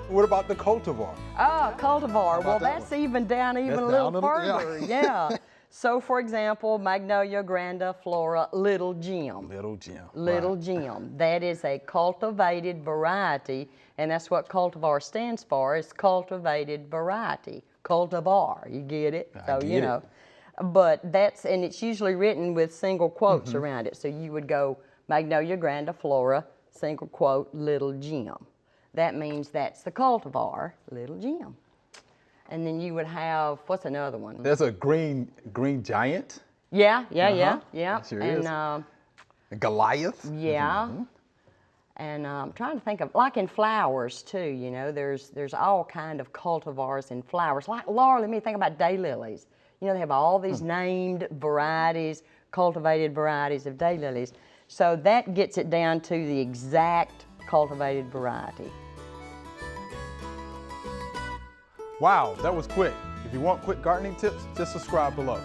What about the cultivar? Oh, cultivar. Well, that that's even down even That's a little down further. Yeah. So, for example, Magnolia grandiflora, Little Jim. Little Jim. Little right. Jim. That is a cultivated variety, and that's what cultivar stands for, is cultivated variety. Cultivar, you get it? I get it. But that's, and it's usually written with single quotes around it. So you would go Magnolia grandiflora, single quote, Little Jim. That means that's the cultivar, Little Jim. And then you would have, what's another one? There's a green giant. Yeah. It sure is. Goliath. Yeah. And I'm trying to think of, like in flowers too, you know, there's all kind of cultivars in flowers. Like, Laura, let me think about daylilies. You know, they have all these named varieties, cultivated varieties of daylilies. So that gets it down to the exact cultivated variety. Wow, that was quick. If you want quick gardening tips, just subscribe below.